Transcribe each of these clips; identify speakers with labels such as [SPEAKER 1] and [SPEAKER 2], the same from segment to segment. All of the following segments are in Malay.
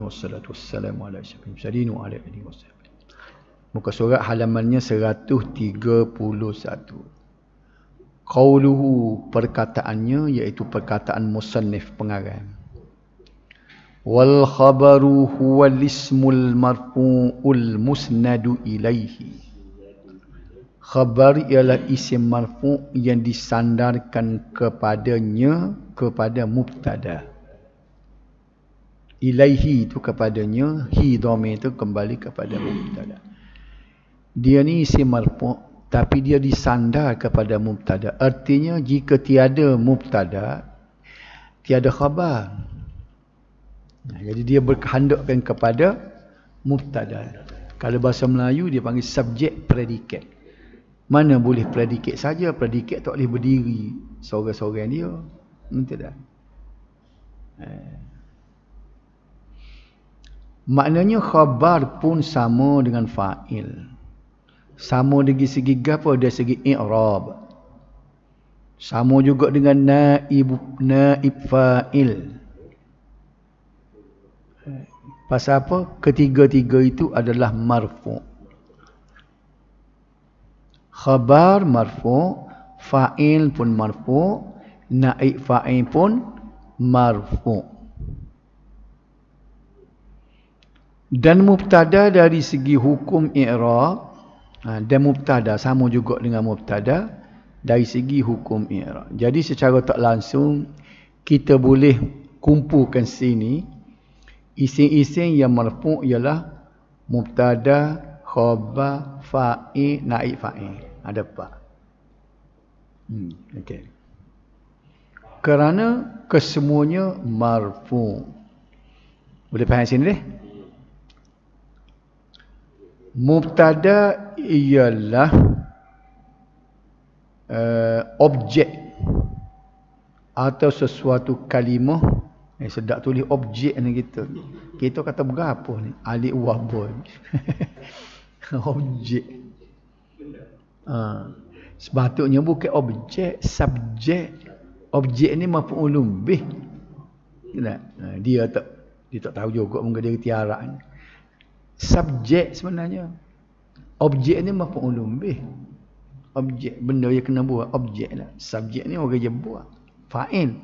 [SPEAKER 1] Wassalatu wassalamu ala asyrafil mursalin wa ala alihi wasallam. Muka surat halamannya 131. Qauluhu, perkataannya, iaitu perkataan musannif pengarang. Wal khabaru huwal ismul marfu'ul musnadu ilaihi. Khabar ialah isim marfu' yang disandarkan kepadanya, kepada mubtada. Ilaihi itu kepadanya, hi dhamir itu kembali kepada mubtada. Dia ni isim marfu', tapi dia disandar kepada mubtada. Artinya jika tiada mubtada, tiada khabar. Jadi dia berkehendakkan kepada mubtada. Kalau bahasa Melayu dia panggil subjek predikat. Mana boleh predikat saja, predikat tak boleh berdiri seorang-seorang dia. Betul tak? Maknanya khabar pun sama dengan fa'il. Sama dari segi apa? Dari segi i'rab. Sama juga dengan naib fa'il. Pasal apa? Ketiga-tiga itu adalah marfu'. Khabar marfu', fa'il pun marfu', naib fa'il pun marfu'. Dan mubtada dari segi hukum i'rab, dan mubtada sama juga dengan mubtada dari segi hukum i'rab. Jadi secara tak langsung kita boleh kumpulkan sini isim-isim yang marfu' ialah mubtada, khabar, fa'il, naib fa'il. Ada 4. Okey. Kerana kesemuanya marfu'. Boleh faham sini deh? Mubtada ialah objek atau sesuatu kalimah. Sedap tulis objek ni kita. Kita kata berapa ni? Alif wah boy. Objek. Sepatutnya bukan objek, subjek. Objek ni maf'ulun bih. Dia tak tahu juga mungkin dia tiara ni. Subjek sebenarnya. Objek ni maf'ulun bih. Objek, benda yang kena buat, objek lah. Subjek ni orang yang buat. Fa'il.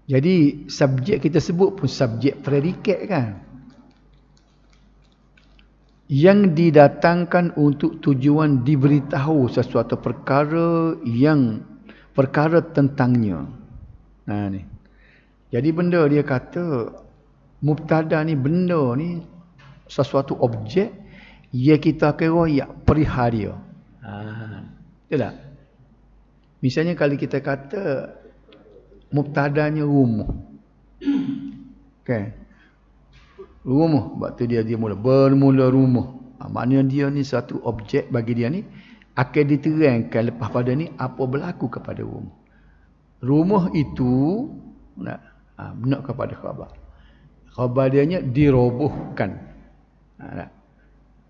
[SPEAKER 1] Jadi subjek kita sebut pun subjek predikat kan. Yang didatangkan untuk tujuan diberitahu sesuatu perkara yang perkara tentangnya. Ni. Jadi benda dia kata mubtada ni, benda ni sesuatu objek yang kita akan royak perihal dia. Betul tak? Misalnya kalau kita kata mubtadanya rumah. Okay. Rumah. Sebab tu dia bermula rumah. Maknanya dia ni satu objek bagi dia ni akan diterangkan lepas pada ni apa berlaku kepada rumah. Rumah itu nak kepada khabar. Khabar dia nya dirobohkan.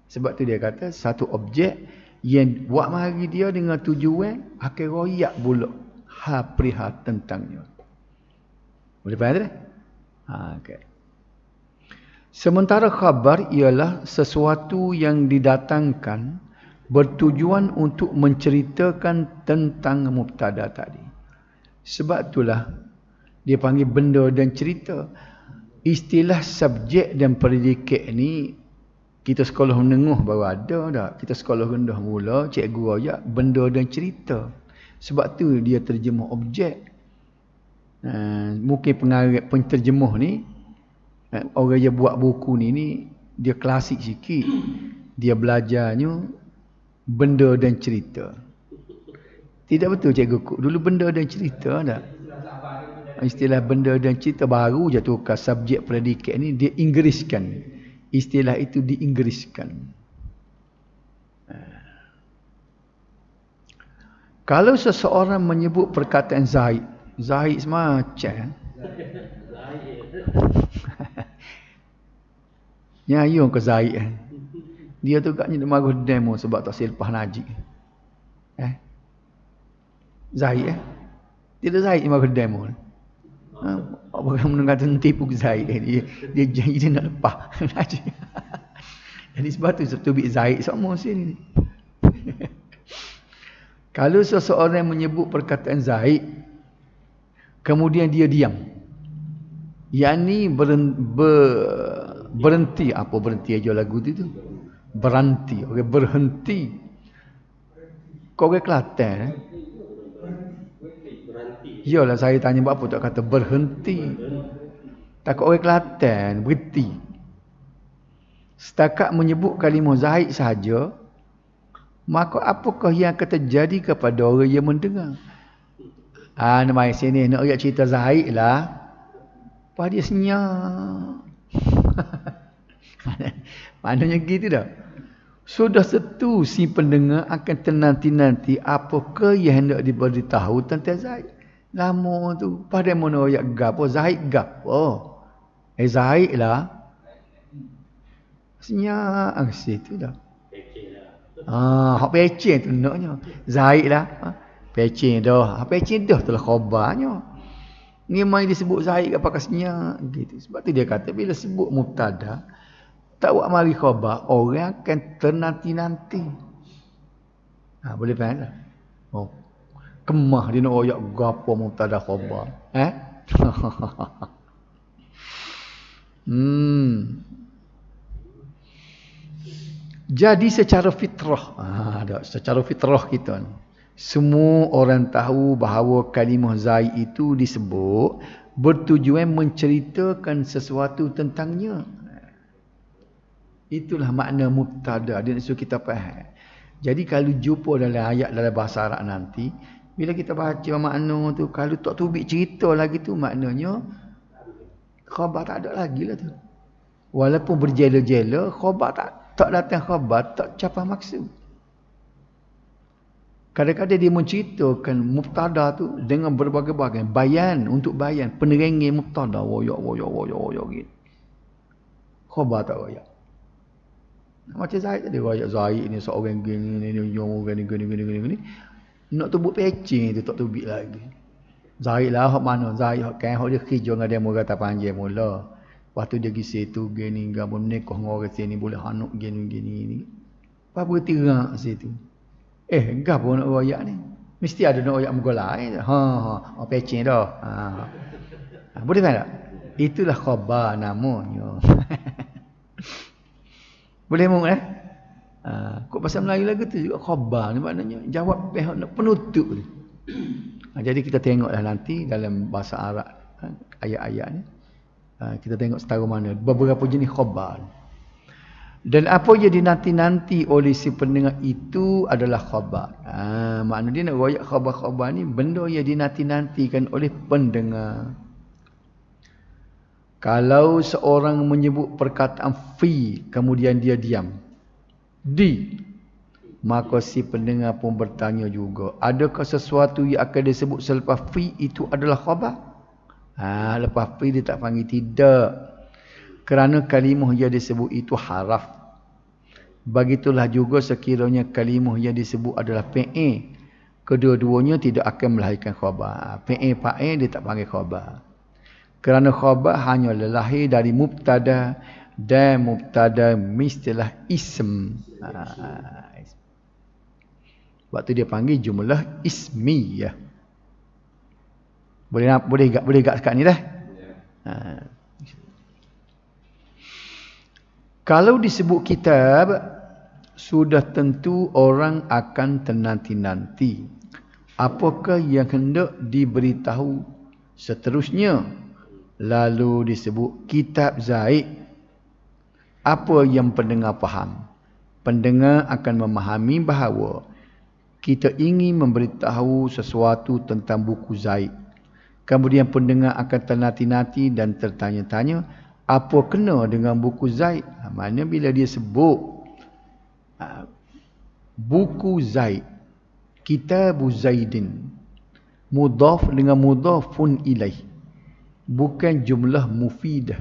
[SPEAKER 1] Sebab tu dia kata satu objek yang buat mari dia dengan tujuan akan royak pula perihal tentangnya. Boleh faham tak? Okay. Sementara khabar ialah sesuatu yang didatangkan bertujuan untuk menceritakan tentang mubtada tadi. Sebab itulah dia panggil benda dan cerita. Istilah subjek dan predikat ni kita sekolah menengah baru ada dah. Kita sekolah rendah mula cikgu royak benda dan cerita. Sebab tu dia terjemah objek. Mungkin penterjemah ni, orang yang buat buku ni dia klasik sikit. Dia belajarnya benda dan cerita. Tidak betul cikgu? Dulu benda dan cerita tak? Istilah benda dan cerita baru je tukar subjek predikat ni dia Inggeriskan. Istilah itu diinggriskan. Kalau seseorang menyebut perkataan Zaid, Zaid semacam Nyayu ke Zaid. Dia tu katnya dia marah demo sebab tak silpah Najib. Zaid Tidak Zaid marah demo. Orang mendengar tipu Zaid dia janji dia nak lepas. Jadi sebab tu tubik Zaid semua sini. Kalau seseorang menyebut perkataan Zaid kemudian dia diam, yakni berhenti. Apa berhenti aja lagu tu? Berhenti. Okey, berhenti. Kau orang Kelantan Iyalah saya tanya buat apa tak kata berhenti. Takut orang Kelantan berhenti. Setakat menyebut kalimah Zaid sahaja, maka apakah yang akan terjadi kepada orang yang mendengar? Nama sini nak ayat cerita Zaid lah. Apa dia senyap. Maknanya gitu dah. Sudah tentu si pendengar akan ternanti-nanti apakah yang hendak diberitahu tentang Zaid. Lama tu pada mana ayat gapo Zaid gapo. Zaid lah. Senyap situ dah. Hak pecing tu naknya. Zaid lah. Pecing dah. Pecing dah telah khabarnya. Ni mai disebut Zaid kat pakai senyap gitu. Sebab tu dia kata bila sebut mubtada tak buat mari khabar, orang akan ternanti-nanti. Boleh faham tak? Kemah dia nak royak gapo mubtada khabar. Jadi secara fitrah, secara fitrah kita ni, semua orang tahu bahawa kalimah Zaid itu disebut bertujuan menceritakan sesuatu tentangnya. Itulah makna mubtada. Dia nak suruh kita faham. Jadi kalau jumpa dalam ayat dalam bahasa Arab nanti, bila kita baca makna tu, kalau tak tubik cerita lagi tu, maknanya khabar tak ada lagi lah tu. Walaupun berjela-jela, khabar tak datang khabar, tak capai maksud. Kadang-kadang dia menceritakan mubtada tu dengan berbagai-bagai bayan, untuk bayan penerangan mubtada woyak gitu. Khabar tak royak. Macam Zaid tadi royak Zaid ni seorang gini ni. Nak tubuk pecing tu tak tubik lagi. Zaid lah hak mana? Zaid hak kan hak dia kerja dengan dia murah tak panjang mula. Lepas tu dia pergi situ gini gapo menikah dengan orang sini boleh hanuk gini. Apa berhenti gerak situ. Gapo nak royak ni? Mesti ada nak royak muka lain. Pecing dah. Boleh tak? Itulah khabar namanya. Boleh mung kok bahasa Melayu lagu tu juga khabar ni maknanya jawab pihak nak penutup ni. Jadi kita tengoklah nanti dalam bahasa Arab ayat-ayat ni. Kita tengok setara mana beberapa jenis khabar. Dan apa yang dinanti-nanti oleh si pendengar itu adalah khabar. Maknanya dia nak royak khabar-khabar ni benda yang dinanti-nantikan oleh pendengar. Kalau seorang menyebut perkataan fi kemudian dia diam, maka si pendengar pun bertanya juga, adakah sesuatu yang akan disebut selepas fi itu adalah khabar? Lepas fi dia tak panggil tidak. Kerana kalimah yang disebut itu haraf. Begitulah juga sekiranya kalimah yang disebut adalah fi'il, kedua-duanya tidak akan melahirkan khabar. Fi'il fa'il dia tak panggil khabar. Kerana khabar hanya lahir dari mubtada dan mubtada mestilah ism. Sebab tu dia panggil jumlah ismiyah. Boleh gak sekat ni dah. Kalau disebut kitab, sudah tentu orang akan ternanti-nanti apakah yang hendak diberitahu seterusnya. Lalu disebut kitab Zaid. Apa yang pendengar faham? Pendengar akan memahami bahawa kita ingin memberitahu sesuatu tentang buku Zaid. Kemudian pendengar akan ternanti-nanti dan tertanya-tanya, apa kena dengan buku Zaid? Maknanya bila dia sebut buku Zaid, Kitab Zaidin, mudhaf dengan mudhafun ilaih, bukan jumlah mufidah,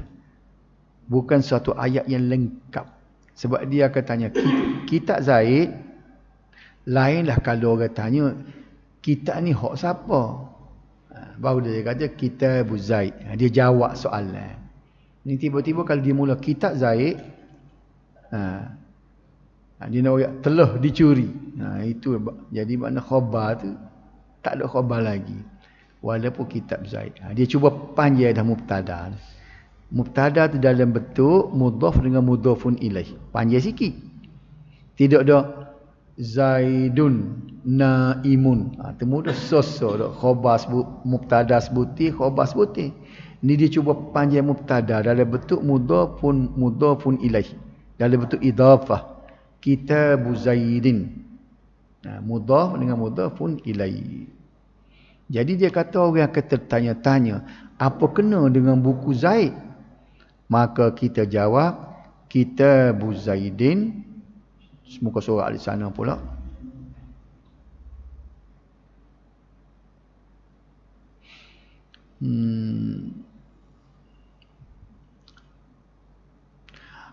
[SPEAKER 1] bukan satu ayat yang lengkap. Sebab dia akan tanya kitab Zaid, lainlah kalau orang tanya kitab ni hak siapa. Baru dia kata kitab Zaid. Dia jawab soalan. Ni tiba-tiba kalau dia mula kitab Zaid, dia nak telah dicuri. Itu jadi makna khabar tu tak ada khabar lagi. Walaupun kitab Zaid. Dia cuba panggil dah mubtada. Mubtada tu dalam bentuk mudhaf dengan mudhafun ilaih. Panggil sikit. Tidak ada Zaidun naimun. Tu mudah sosok dak khabar sebut mubtada sebuti khabar sebuti. Ni dia cuba panggil mubtada dalam bentuk mudhafun ilaih. Dalam bentuk idhafah. Kitabu Zaidin. Mudhaf dengan mudhafun ilaih. Jadi dia kata orang akan tertanya-tanya, apa kena dengan buku Zaid? Maka kita jawab, Kitabu Zaidin. Muka surat di sana pula.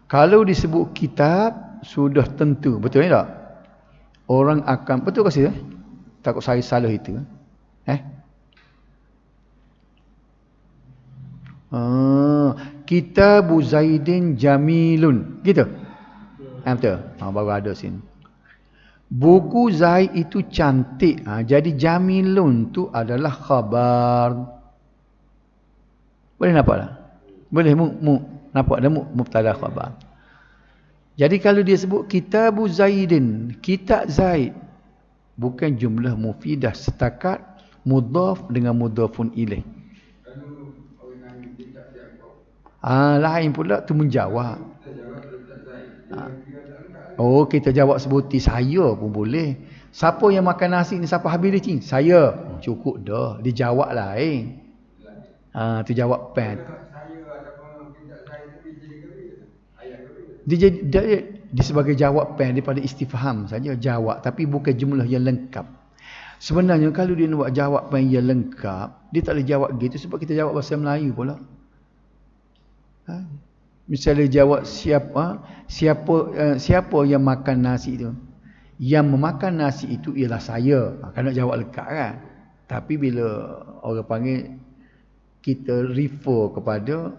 [SPEAKER 1] Kalau disebut kitab, sudah tentu. Betul tak? Orang akan, betul ke sih? Takut saya salah itu. Kitabu Zaidin jamilun. Gitu? Betul? Baru ada sini. Buku Zaid itu cantik. Jadi jamilun tu adalah khabar. Boleh nampak tak? Boleh nampak dah mubtada khabar. Jadi kalau dia sebut Kitabu Zaidin, kitab Zaid, bukan jumlah mufidah setakat mudhaf dengan mudhafun ilaih. Lain pula tu menjawab. Kita jawab sebuti saya pun boleh. Siapa yang makan nasi ni, siapa habis dia cing? Saya. Cukup dah. Dia jawab lain. Tu jawab pen. Dia sebagai jawab pen daripada istifham saja jawab, tapi bukan jumlah yang lengkap. Sebenarnya kalau dia nak buat jawab pen yang lengkap, dia tak boleh jawab gitu sebab kita jawab bahasa Melayu pula. Misalnya jawab siapa yang makan nasi itu? Yang memakan nasi itu ialah saya. Kan nak jawab lengkap kan? Tapi bila orang panggil, kita refer kepada,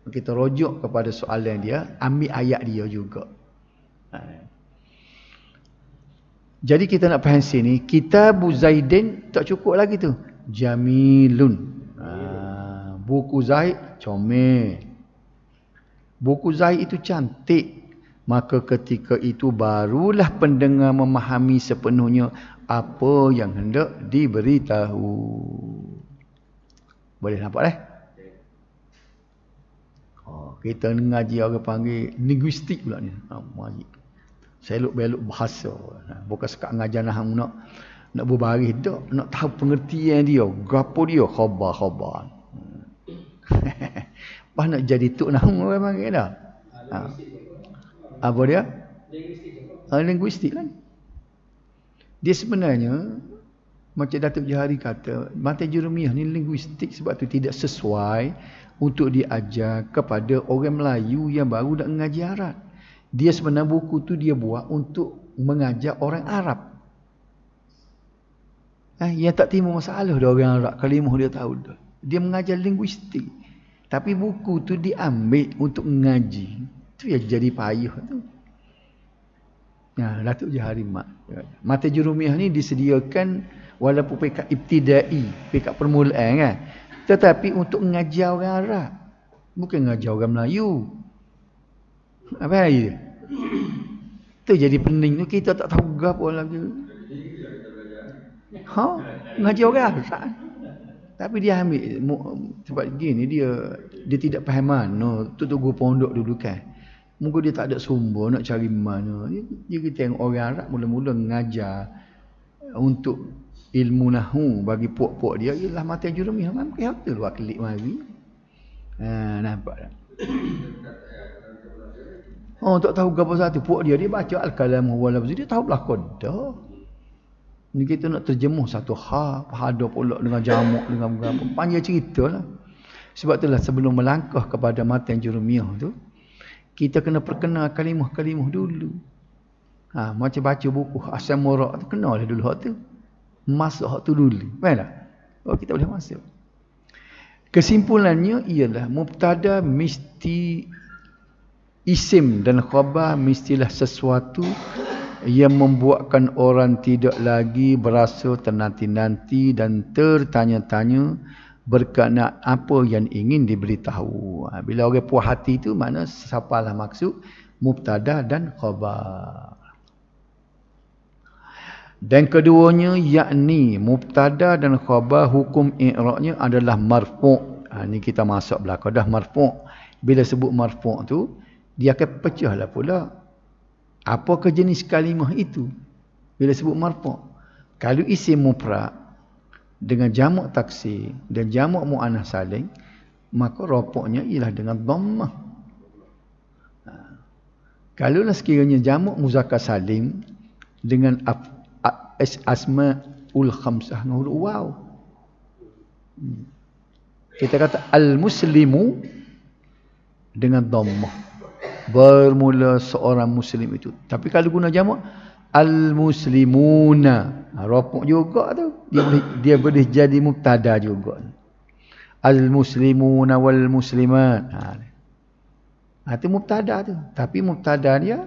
[SPEAKER 1] kita rujuk kepada soalan dia, ambil ayat dia juga. Jadi kita nak faham sini, Kitabu Zaidin tak cukup lagi tu. Jamilun. Buku Zaid comel. Buku Zaid itu cantik. Maka ketika itu barulah pendengar memahami sepenuhnya apa yang hendak diberitahu. Boleh nampak dah? Kita ngaji orang panggil linguistik pula ni. Selok-belok bahasa. Bukan sekat ngajar nahwu nak berbaris dak, nak tahu pengertian dia, gapo dia, khabar. Pas nak jadi tok nahwu orang panggil dah. Apa dia? Linguistik kan. Dia sebenarnya macam Datuk Johari kata, mata jurumiah ni linguistik sebab tu tidak sesuai untuk diajar kepada orang Melayu yang baru nak mengaji Arab. Dia sebenarnya buku tu dia buat untuk mengajar orang Arab. Yang tak timbul masalah dah orang Arab, kalimah dia tahu dah. Dia mengajar linguistik. Tapi buku tu diambil untuk mengaji. Itu yang jadi payah tu. Datuk Johari mata jurumiah ni disediakan walaupun pekat ibtidai, pekat permulaan kan. Tetapi untuk mengajar orang Arab, bukan mengajar orang Melayu. Apa dia? Tu jadi pening tu, kita tak tahu gapo lagi. Mengajar orang Arab. Tapi dia ambil sebab gini dia tidak faham mana. Tu guru pondok dulu kan. Mungkin dia tak ada sumber nak cari mana. Dia tengok orang Arab mula-mula mengajar untuk ilmu nahwu bagi puak-puak dia ialah mata jurumiah. Memang betul luar kelik mari. Nampak tak? Tak tahu apa satu puak dia baca al-kalam huwa lafzi, dia tahu belakang dah. Ni kita nak terjemuh satu ada pula dengan jamak dengan berapa. Panjang ceritalah. Sebab itulah sebelum melangkah kepada matan jurumiah tu, kita kena perkenal kalimah-kalimah dulu. Macam baca buku Asam Murak tu, kenal dulu hak tu. Masuk hak tu dulu. Baiklah. Kita boleh masuk. Kesimpulannya ialah mubtada mesti isim dan khabar mestilah sesuatu yang membuatkan orang tidak lagi berasa ternanti-nanti dan tertanya-tanya berkenaan apa yang ingin diberitahu. Bila orang puas hati itu makna siapalah maksud mubtada dan khabar. Dan keduanya yakni mubtada dan khabar hukum i'rabnya adalah marfu'. Ni kita masuk belakang dah marfu'. Bila sebut marfu' tu dia akan pecahlah pula apakah jenis kalimah itu bila sebut marfu'. Kalau isim mufrad dengan jamak taksir dan jamak muannas salim maka rafa'nya ialah dengan dhammah. Kalau sekiranya jamak muzakkar salim dengan asmaul khamsah dengan huruf waw. Kita kata al-muslimu dengan dhammah. Bermula seorang muslim itu. Tapi kalau guna jamak al-muslimuna, rafa' juga tu. Dia boleh jadi mubtada juga. Al-muslimuna wal muslimat. Itu mubtada tu. Tapi mubtada dia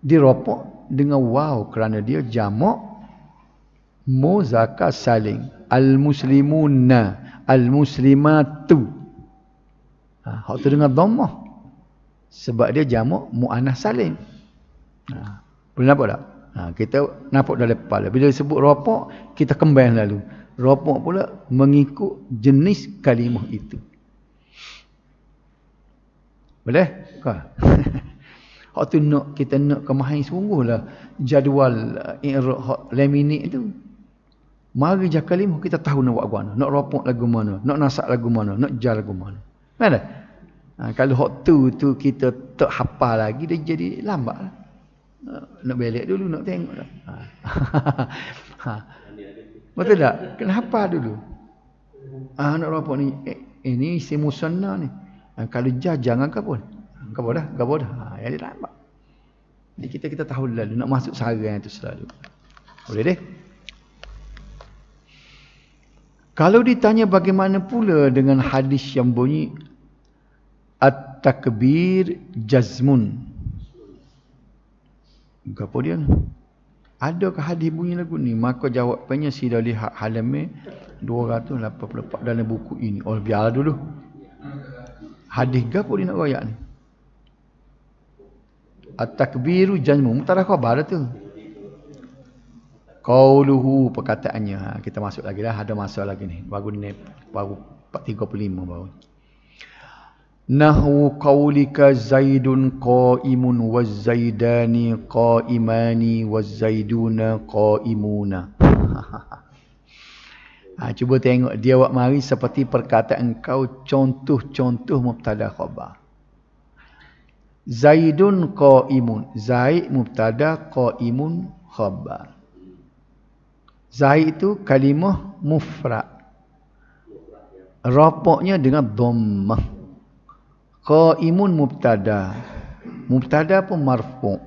[SPEAKER 1] dirafa' dengan waw kerana dia jamak muzakkar salim. Al-muslimuna, al-muslimatu. Hak tu dengan dhammah. Sebab dia jamak muannas salim. Boleh nampak tak? Kita nampak dah lepas lah. Bila disebut rafa' kita kembang lalu. Rafa' pula mengikut jenis kalimah itu. Boleh? Hak tu kita nak kemahir sungguhlah jadual i'rab hak laminate tu. Mari je kalimah kita tahu nak buat mana. Nak rafa' lagu mana, nak nasab lagu mana, nak jar lagu mana. Mana? Kalau hak tu kita tak hafal lagi dia jadi lambat lah. Nak balik dulu nak tengok dah. Betul tak? Kena hafal dulu. Nak rafa' ni ini isim musanna ni. Kalau jar jangan ke pun. Gapo dah? Jadi lambat. Jadi kita tahu lalu nak masuk sarang itu selalu. Boleh deh? Kalau ditanya bagaimana pula dengan hadis yang bunyi at-takbir jazmun. Gapo dia? Adakah hadis bunyi lagu ni? Maka jawapannya sila lihat halaman 284 dalam buku ini. Oh biar dulu. Hadis gapo dia nak royak ni? At-takbiru jazmun. Mubtada khabar tu. Qauluhu perkataannya. Kita masuk lagi dah. Ada masa lagi ni. Baru 4:35 baru. Nahwu qaulika Zaidun qaimun waz-Zaidani qaimani waz-Zaiduna qaimuna. Cuba tengok dia buat mari seperti perkataan kau contoh-contoh mubtada khabar. Zaidun qaimun. Zaid mubtada, qaimun khabar. Zaid itu kalimah mufrad. Rafa'nya dengan dhammah. Qaimun mubtada. Mubtada pun marfu'.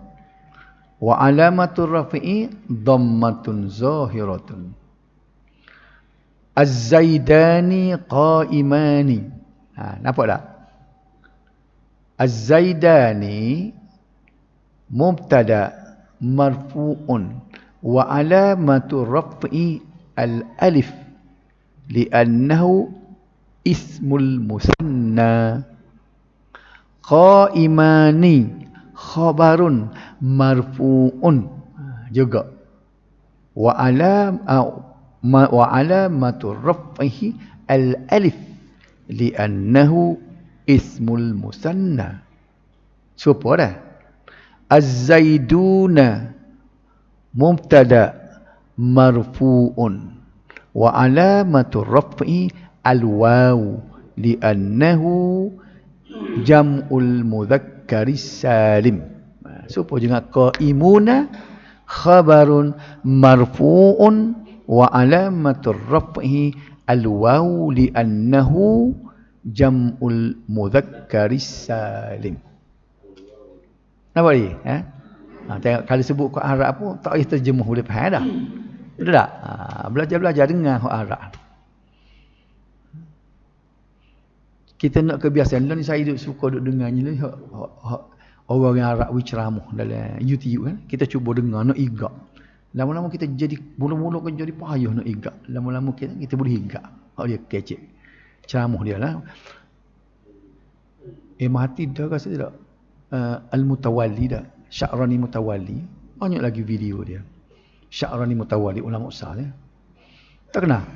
[SPEAKER 1] Wa alamatur rafi'i dhammatun zahiratun. Az-Zaidani qaimani. Nampak tak? Az-Zaidani mubtada marfu'un wa alamatu raf'i al-alif li'annahu ismul musanna. Qaimani khabarun marfu'un juga wa alamatu raf'ihi al-alif li'annahu ismul musanna. Supaya dah. Az-Zaiduna mubtada marfu'un wa alamatu raf'i al-waw li'annahu jam'ul mudhakkaris salim. Supaya dengan qaimuna khabarun marfu'un wa alamatur raf'i al-waw li'annahu jam'ul mudhakkaris salim. Nampak ni? Tengok kalau sebut Quran Arab pun tak payah terjemah boleh faham dah. Betul tak? Belajar-belajar dengar Quran Arab. Kita nak kebiasaan ni, saya suka duduk dengar ni orang yang Arab ceramah dalam YouTube kan. Kita cuba dengar nak igak. Lama-lama kita jadi mula-mula kan jadi payah nak igak. Lama-lama kita boleh igak. Dia kecek. Ceramah dia lah. Mati dah rasa tidak? Al-Mutawalli dah. Sya'rani Mutawalli. Banyak lagi video dia. Sya'rani Mutawalli, ulama besar dia. Tak kenal?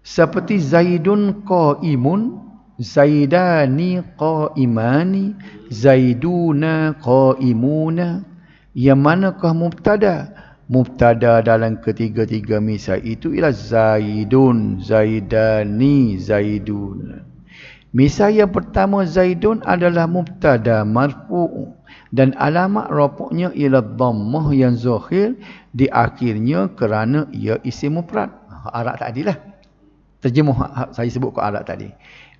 [SPEAKER 1] Seperti Zaidun qaimun, Zaidani qaimani, Zaiduna qaimuna. Yang manakah mubtada? Mubtada dalam ketiga-tiga misal itu ialah Zaidun, Zaidani, Zaiduna. Misal yang pertama Zaidun adalah mubtada marfu' dan alamat rafa'nya ialah dhammah yang zahir di akhirnya kerana ia isim mufrad. Arab tadilah. Terjemah saya sebut ke Arab tadi.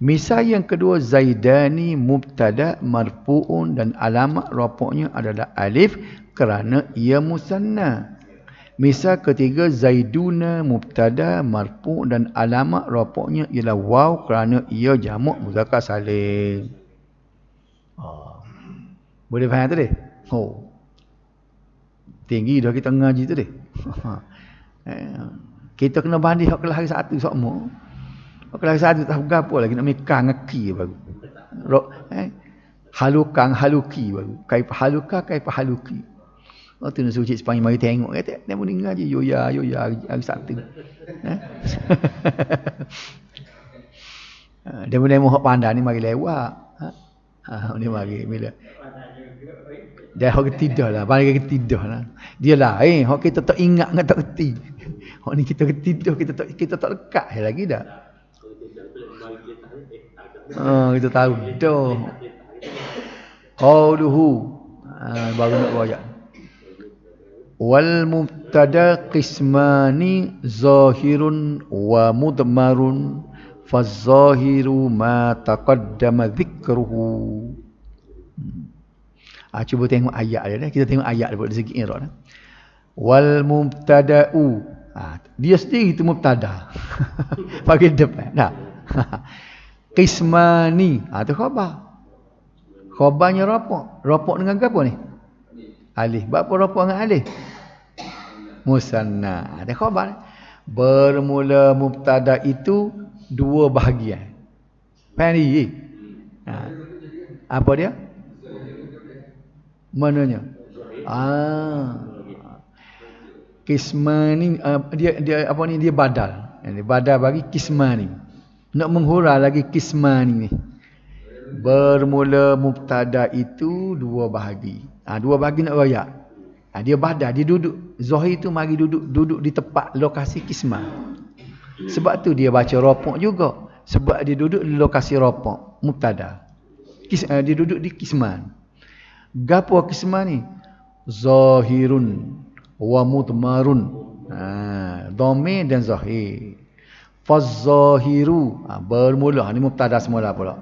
[SPEAKER 1] Misal yang kedua Zaidani mubtada marfu'un dan alamat rafa'nya adalah alif kerana ia musanna. Misal ketiga Zaiduna mubtada marfu' dan alamat rafa'nya ialah waw kerana ia jamak muzakkar salim. Boleh faham tadi? Tinggi dah kita ngaji tadi. Kita kena banding hak kelas hari satu semua. Hak kelas hari satu tak berapa lagi nak mikir ngaki baru. Halukan haluki baru. Kaifa haluka kaifa haluki. Tu nak suruh cik sepanjang mari tengok kata dia boleh ngaji yo ya hari Sabtu. Dia boleh hak pandai ni mari lewat. Dia mari bila dia hak ketidah lah, bagi ketidah lah. Dia lain hak kita tak ingat dengan tak reti. Hak ni kita ketidah kita tak lekat lagi dah. Kita tahu dah. Qauluhu baru nak royak. Wal mubtada qismani zahirun wa mudmarun fazahiru ma taqaddama dhikruhu. Cuba tengok ayat dia. Kita tengok ayat dari segi i'rab. Wal mubtada'u. Dia sendiri itu mubtada. Bagi depan. Nah. Qismani. Itu khabar. Khabarnya rafa'. Rafa' dengan apa ni? Alif. Berapa rafa' dengan alif? Musanna. Ada khabar. Bermula mubtada itu dua bahagian. Faham? Apa dia? Mananya? Kismani dia apa ni, dia badal. Ini badal bagi kismani. Nak menghurai lagi kismani ni. Bermula mubtada itu dua bahagi. Dua bahagi nak royak. Dia badal, dia duduk. Zahir tu mari duduk di tempat lokasi kisman. Sebab tu dia baca rafa' juga. Sebab dia duduk di lokasi rafa' mubtada. Dia duduk di kisman. Gapo kisman ni? Zahirun wa mudmarun. Dhamir dan zahir. Faz-zahiru bermula ni mubtada semula pula.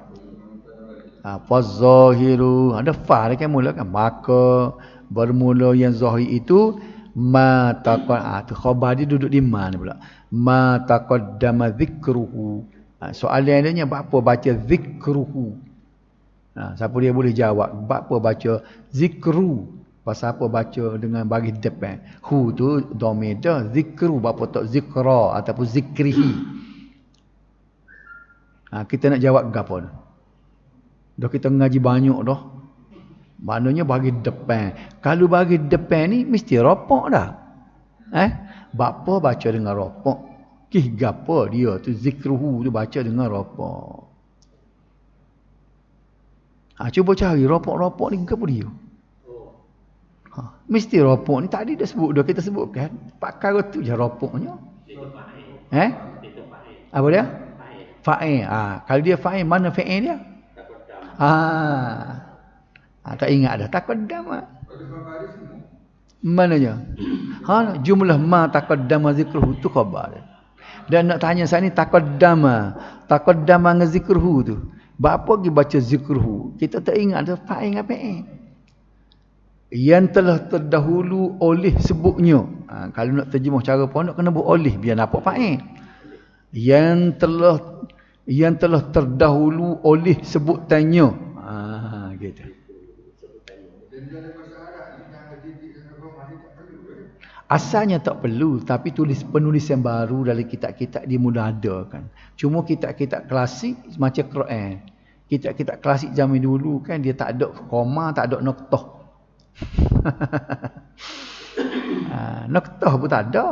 [SPEAKER 1] Faz-zahiru ada fa kan mula kan, maka bermula yang zahir itu ma taqad khabar dia duduk di ma ni pula. Ma taqaddama dhikruhu. Soalannya apa baca zikruhu? Siapa dia boleh jawab? Apa baca zikru? Pasal apa baca dengan bagi depan? Hu tu dhamir dah. Zikru apa tak zikra ataupun zikrihi. Kita nak jawab gapo dah? Dah kita ngaji banyak dah. Maknanya bagi depan. Kalau bagi depan ni mesti rafa' dah. Bapa baca dengan rafa'. Kih gapo dia tu zikruhu tu baca dengan rafa'. Cuba cari rafa' ni gapo dia? Mesti rafa' ni tadi dah sebut dah, kita sebutkan. Perkara tu je rafa'nya. Apa dia? Fa'il. Kalau dia fa'il, mana fa'il dia? Tak ingat dah. Taqaddama. Mananya? Jumlah ma taqaddama zikruhu tu khabar. Dan nak tanya saya ni taqaddama dengan zikruhu tu. Berapa lagi baca zikruhu? Kita tak ingat dah fa'il dengan fa'il. Yang telah terdahulu oleh sebutnya. Kalau nak terjemah cara pondok kena buat oleh biar nampak fa'il. Yang telah yang telah terdahulu oleh sebutannya. Gitu. Asalnya tak perlu, tapi penulisan baru dalam kitab-kitab dia mula ada kan. Cuma kitab-kitab klasik macam Quran. Kitab-kitab klasik zaman dulu kan dia tak ada koma, tak ada noktah. Noktah pun tak ada.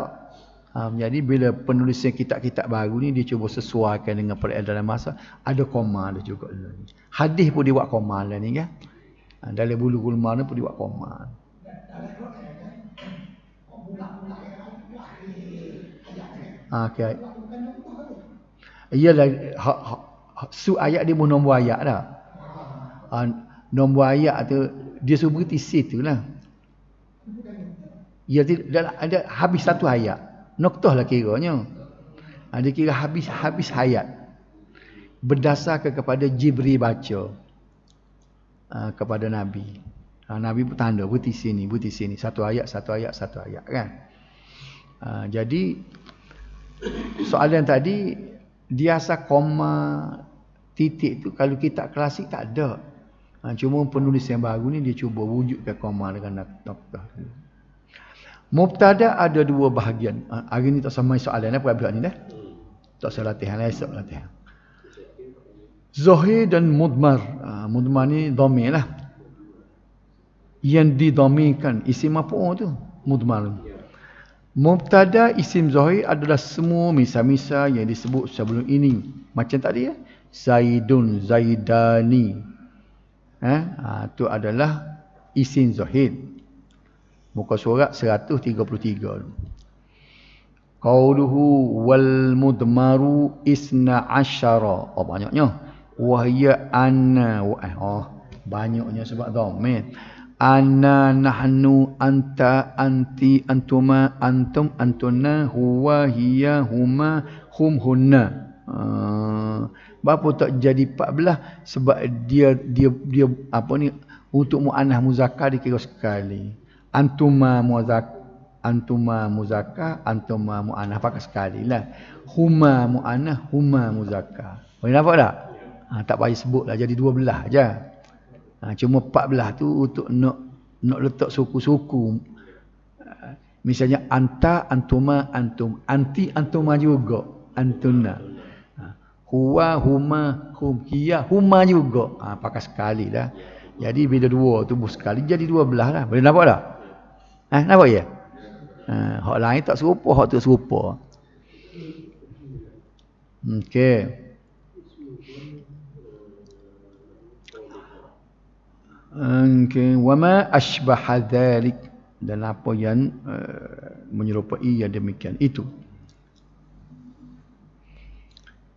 [SPEAKER 1] Jadi bila penulisan kitab-kitab baru ni dia cuba sesuaikan dengan peredaran masa, ada koma ada juga. Hadis pun dia buat koma lah ni kan. Dalam bulu-bulu mana pun dia buat koma. Okay. Iyalah ayat dia nombor ayat dah. Nombor ayat tu dia suruh berhenti situ lah. Ya ada habis satu ayat. Noktah lah kiranya. Dia kira habis ayat. Berdasarkan kepada Jibril baca kepada Nabi. Nabi pun tanda berhenti sini. Satu ayat kan. Jadi soalan tadi dia asal koma titik tu kalau kitab klasik tak ada. Cuma penulis yang baru ni dia cuba wujudkan koma dengan noktah. Mubtada ada dua bahagian. Hari ni tak samai soalan apa buat ni dah. Tak salah latihan esok latihan. Zahir dan mudmar. Mudmar ni dhamir lah. Yang didomirkan isim apa tu? Mudmar. Mubtada isim zahir adalah semua misal-misal yang disebut sebelum ini. Macam tadi ya. Zaidun, Zaidani. Itu adalah isim zahir. Muka surat 133. Qauluhu wal mudmaru isna asyara. Banyaknya. Wahya anna. Banyaknya sebab dhamir. Ana, nahnu, anta, anti, antuma, antum, antuna, huwa, hiya, huma, hum, hunna. Berapa tak jadi 14? Sebab dia apa ni untuk muannah muzakkar dikira sekali. Antuma muzakkar, antuma muannah pakai sekali lah. Huma muannah, huma muzakkar. Boleh nampak tak? Tak payah sebutlah jadi 12 aja. Cuma 14 tu untuk nak letak suku-suku. Misalnya anta, antuma, antum, anti, antuma juga, antuna. Huwa, huma, hum, hiya, huma juga. Pakai sekali dah. Jadi bila dua tu sekali jadi 12 lah. Boleh nampak tak? Nampak ya? Hak lain tak serupa, hak tu serupa. Okey. Wama ashbaha dzalik, dan apa yang menyerupai yang demikian itu.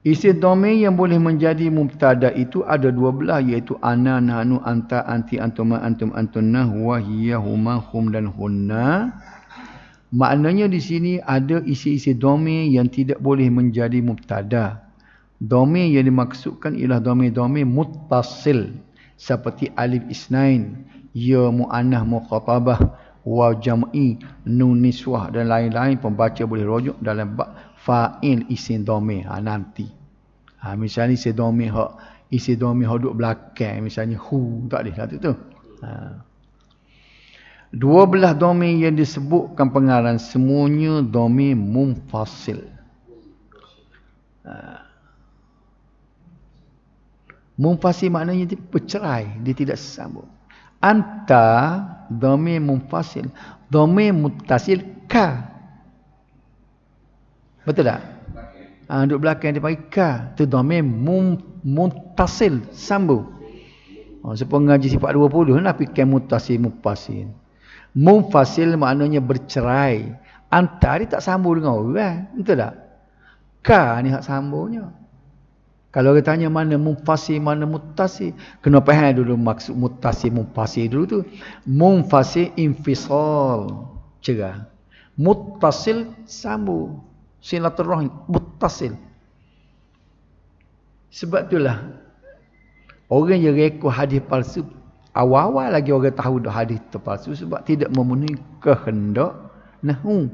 [SPEAKER 1] Isim dhamir yang boleh menjadi mubtada itu ada 12 iaitu ana, nahnu, anta, anti, antuma, antum, antunna, huwa, hiya, huma, hum dan hunna. Maknanya di sini ada isi-isi dhamir yang tidak boleh menjadi mubtada. Dhamir yang dimaksudkan ialah dhamir-dhamir muttasil. Seperti alif isnain, ya muannah mukhatabah, waw jam'i, nun niswah dan lain-lain. Pembaca boleh rujuk dalam bab fa'il isim dhamir nanti. Misalnya isim dhamir hak duduk belakang, misalnya hu, tak boleh lah tu. 12 dhamir yang disebutkan pengarang semuanya dhamir munfasil. Munfasil maknanya dia bercerai, dia tidak sambung. Anta dhamir munfasil, dhamir muttasil ka. Betul tak? Duduk belakang dia panggil ka, tu dhamir muttasil, sambung. Sebab ngaji sifat 20 lah fikir muttasil munfasil. Munfasil maknanya bercerai. Anta dia tak sambung dengan orang, betul tak? Ka ni hak sambungnya. Kalau kita tanya mana munfasil, mana muttasil, kena faham dulu maksud muttasil, munfasil dulu tu. Munfasil infisal, cerah. Muttasil sambung, silaturahim, muttasil. Sebab itulah orang yang rekod hadis palsu, awal-awal lagi orang tahu dah hadis terpalsu sebab tidak memenuhi kehendak nahwu.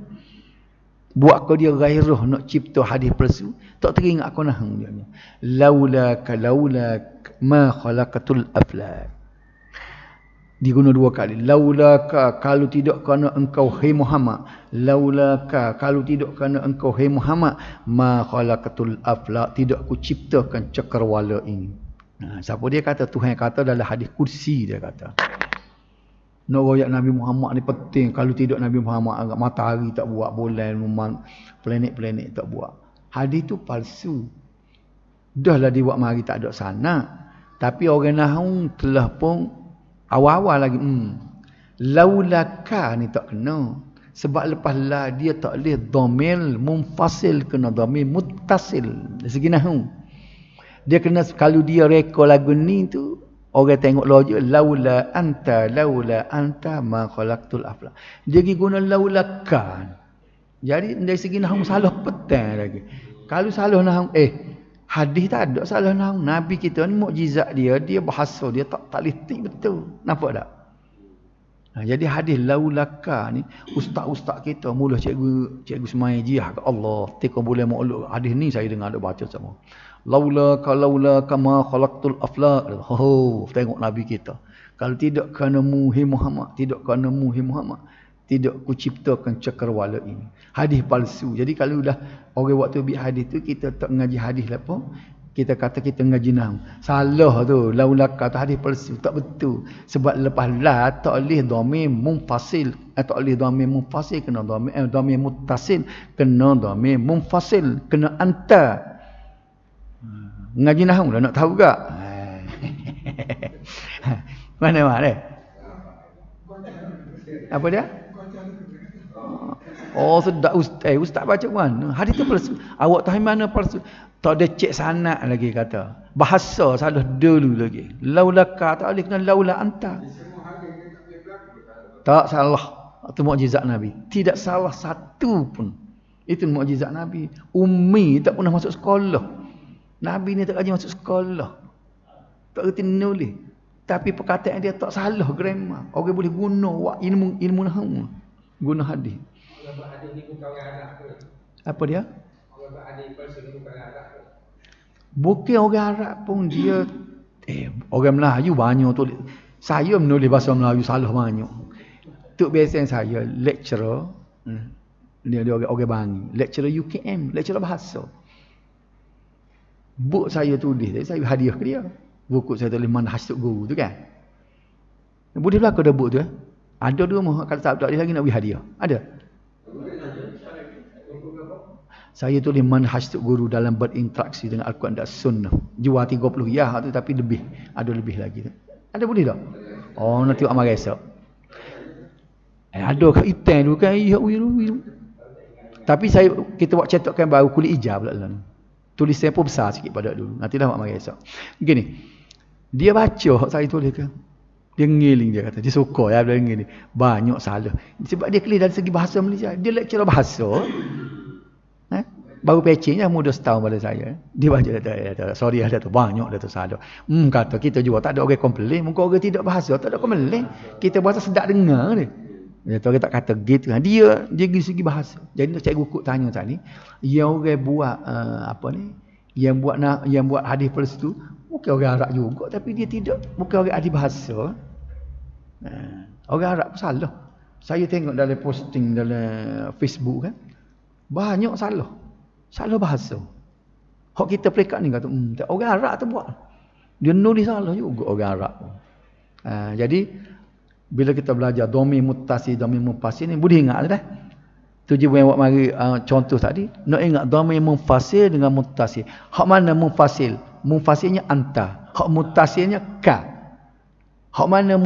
[SPEAKER 1] Buat kau dia gairah nak cipta hadis palsu, tak teringat kau nahang dia. Laula ma khalaqatul aflak. Diguna dua kali. Laulaka, kalau tidak kerana engkau hai Muhammad. Laulaka, kalau tidak kerana engkau hai Muhammad, ma khalaqatul aflak, tidak aku ciptakan cakrawala ini. Siapa dia kata? Tuhan kata dalam hadis kursi dia kata. Nak royak Nabi Muhammad ni penting. Kalau tidak Nabi Muhammad agak matahari tak buat, bulan, planet-planet tak buat. Hadis tu palsu. Dah lah dibuat mari tak ada sana. Tapi orang nahwu telah pun awal-awal lagi. Laulaka ni tak kena. Sebab lepas la dia tak boleh dhamir munfasil, kena dhamir muttasil. Dari segi nahwu. Dia kena, kalau dia reka lagu ni tu, orang tengok logik, laula anta ma khalaqtul aflak. Dia pergi guna laulaka. Jadi dari segi nahwu salah petang lagi. Kalau salah nahwu, hadis tak ada salah nahwu. Nabi kita ni mukjizat dia bahasa dia tak litik betul. Nampak tak? Jadi hadis laulaka ni, ustaz-ustaz kita mula cikgu semai jiah ke Allah, teka boleh makluk hadis ni saya dengar ada baca sama. Laulaka ma khalaqtul aflak. Tengok Nabi kita. Kalau tidak kerana muhi Muhammad, tidak kerana muhi Muhammad, tidak ku ciptakan cakrawala ini. Hadis palsu. Jadi kalau dah orang waktu bi hadis tu kita tak ngaji hadis lah apa? Kita kata kita ngaji nahwu. Salah tu. Laulaka tu hadis palsu, tak betul. Sebab lepas la tak boleh dhamir munfasil, tak boleh dhamir munfasil, kena dhamir muttasil, kena dhamir munfasil, kena anta. Ngaji nahwu lah nak tahu tak? Mana dia? Apa dia? Oh sedap ustaz baca mana? Hadis tu palsu. Awak tahu mana palsu? Tak ada cek sanad lagi kata. Bahasa salah dulu lagi. Laulaka tak boleh kena laula anta. Tak salah. Itu mukjizat Nabi. Tidak salah satu pun. Itu mukjizat Nabi. Ummi tak pernah masuk sekolah. Nabi ni tak rajin masuk sekolah. Tak reti nulis. Tapi perkataan dia tak salah grammar. Orang boleh guna ilmu nahwu. Guna hadis.
[SPEAKER 2] Orang hadis ni bukan orang Arab ke?
[SPEAKER 1] Apa dia?
[SPEAKER 2] Orang hadis palsu ni bukan orang Arab ke?
[SPEAKER 1] Bukan orang Arab pun dia. Orang Melayu banyak tulis. Saya menulis bahasa Melayu salah banyak. Tu biasa saya lecturer. Dia orang Bangi. Lecturer UKM. Lecturer bahasa. Buku saya tulis, saya hadiah ke dia. Buku saya tulis Manhaj Tok Guru tu kan. Boleh berlaku dah buku tu. Ada dua mah kalau tak ada lagi nak bagi hadiah. Ada. Saya tulis Manhaj Tok Guru dalam berinteraksi dengan Al-Quran dan Sunnah. Jual 30 ya tu tapi lebih. Ada lebih lagi tu. Ada boleh tak? Oh nanti amal esok. Ada kat itan tu kan. Tapi kita buat cetakkan baru kulit hijau pula dalam. Tulis saya pun besar sikit pada dulu. Nanti dah buat mari esok. Begini. Dia baca saya tulis kan. Dia ngiling dia kata. Dia suka ya bila ngiling. Banyak salah. Sebab dia clear dari segi bahasa Malaysia. Dia lecturer bahasa. Baru patching dah muda setahun pada saya. Dia baca kata, sorry ada tu banyak dah tu salah. Kata kita juga tak ada orang komplain. Muka orang tidak bahasa tak ada komplain. Kita bahasa sedap dengar dia. Dia tu orang tak kata gitu. Dia dari segi bahasa. Jadi cikgu Kuk tanya tadi, yang orang buat apa ni? Yang buat hadis palsu tu bukan orang Arab juga tapi dia tidak bukan orang ahli bahasa. Orang Arab pun salah. Saya tengok dalam posting dalam Facebook kan. Banyak salah. Salah bahasa. Hak kita perekat ni kata, orang Arab tu buat. Dia nulis salah juga orang Arab. Jadi bila kita belajar dhamir muttasil, dhamir munfasil ni boleh ingat dah. Tujuh yang buat mari contoh tadi, nak ingat dhamir munfasil dengan muttasil. Hak mana munfasil? Munfasilnya anta. Hak muttasilnya ka. Hak mana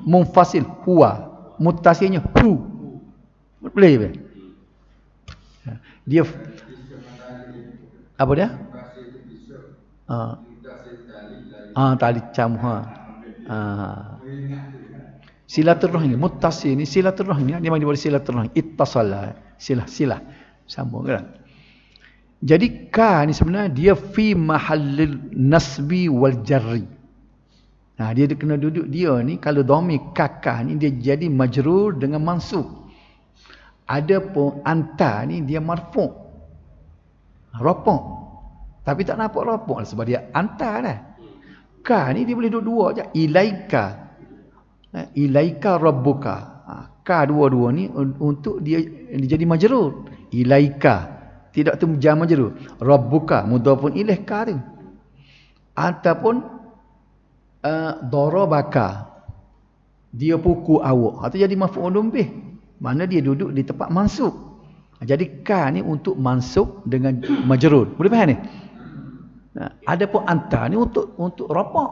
[SPEAKER 1] munfasil? Huwa. Muttasilnya hu. Boleh ke? Dia apa dia? Tali camha. Silaturahim muttasil ni silaturahim ni memang dibuat silaturahim ittasala silah sambung kan. Jadi ka ni sebenarnya dia fi mahallil nasbi wal jarri. Dia kena duduk dia ni kalau dhamir kakah ni dia jadi majrur dengan mansub. Adapun anta ni dia marfu'. Rafa'. Tapi tak nampak rafa' sebab dia anta dah. Ka ni dia boleh duduk dua je. Ilaika. Ilaika rabbuka. Ka dua-dua ni untuk dia jadi majrur. Ilaika. Tidak tu jar majrur. Rabbuka mudhafun ilaih ka tu. Ataupun darabaka. Dia pukul awak. Atau jadi maf'ulun bih. Mana dia duduk di tempat mansub. Jadi ka ni untuk mansub dengan majrur. Boleh faham ni? Adapun anta ni untuk rafa'.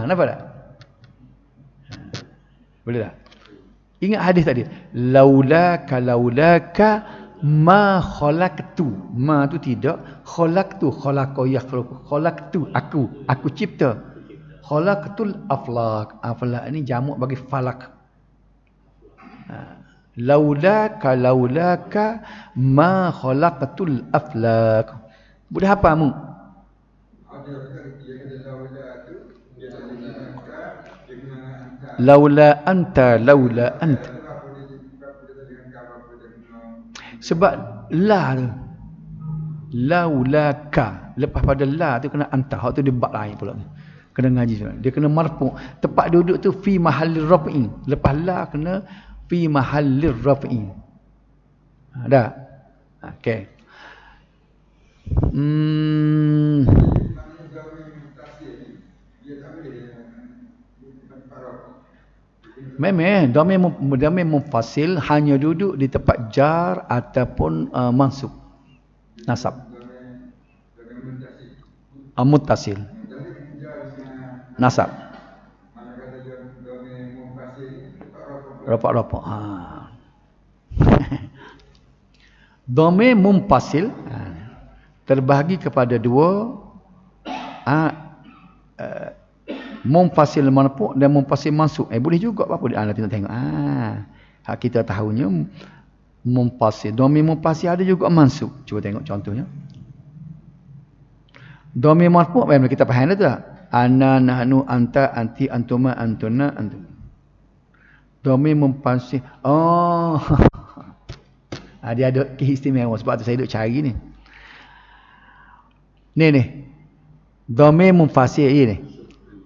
[SPEAKER 1] Nampak tak? Boleh tak? Ingat hadis tadi. Laulaka ma khalaqtu. Ma tu tidak. Khalaqtu. Khalaqa yakhluqu. Khalaqtu. Aku cipta. Khalaqtul aflaq. Aflaq ni jamak bagi falak. Laulaka ma khalaqtul aflaq. Boleh hafal mu? Laula anta. Sebab la tu. Laulaka. Lepas pada la tu kena anta. Hak tu dia bab lain pula. Kena ngaji semua. Dia kena marfu'. Tempat duduk tu fi mahallir raf'i. Lepas la kena fi mahallir raf'i. Ada? Okey. Memang dhamir munfasil hanya duduk di tempat jar ataupun mansub. Nasab. Muttasil. Nasab. Rapak-rapak. Dhamir munfasil terbahagi kepada dua. Munfasil marfu' dan munfasil mansub. Boleh juga apa dia nak tengok. Hak kita tahunya munfasil. Dhamir munfasil ada juga mansub. Cuba tengok contohnya. Dhamir marfu' memang kita faham dah tak? Ana, nahnu, anta, anti, antuma, antuna, antum. Dhamir munfasil. Dia ada keistimewaan sebab tu saya duk cari ni. Ni. Dhamir munfasil ni.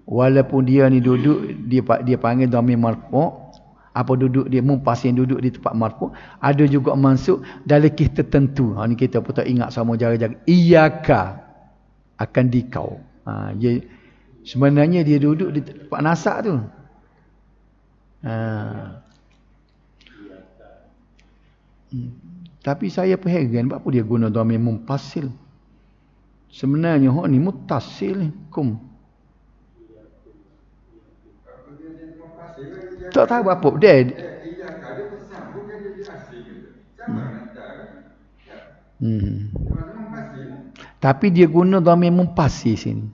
[SPEAKER 1] Walaupun dia ni duduk dia panggil dhamir marfu', apa duduk dia munfasil duduk di tempat marfu', ada juga mansub dalam kes tertentu. Ni kita pun tak ingat sama jaga-jaga. Iyyaka akan dikau. Sebenarnya dia duduk di tempat nasab tu. Tapi saya perhatikan apa dia guna dhamir munfasil. Sebenarnya hak ni muttasil kum. Tak tahu apa dia. Tapi dia guna dhamir munfasil sini.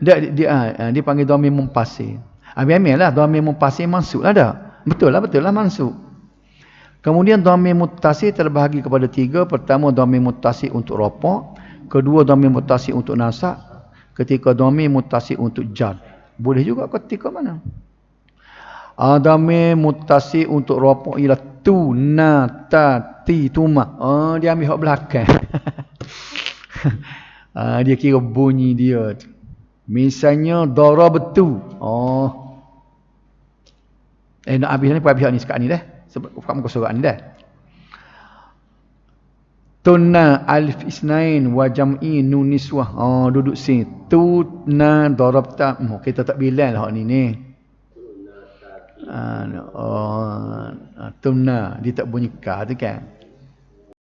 [SPEAKER 1] Dia panggil dhamir munfasil. Memanglah dhamir munfasil mansub lah dah. Betul lah mansub. Kemudian dhamir muttasil terbahagi kepada tiga. Pertama dhamir muttasil untuk rafa', kedua dhamir muttasil untuk nasab, ketiga dhamir muttasil untuk jar. Boleh juga ketika mana? Dhamir muttasil untuk rafa' ialah tu, na, ta, ti, tuma. Dia ambil hak belakang. Dia kira bunyi dia. Misalnya darabtu. Nak habis ni pada pihak ni sekat ni dah. Sebab buka muka surat ni dah. Tunna alif isnain wa jam'i nun niswah. Duduk sini. Tunna darabta. Kita tak bilang lah ni. Tunna. Dia tak bunyi ka tu kan.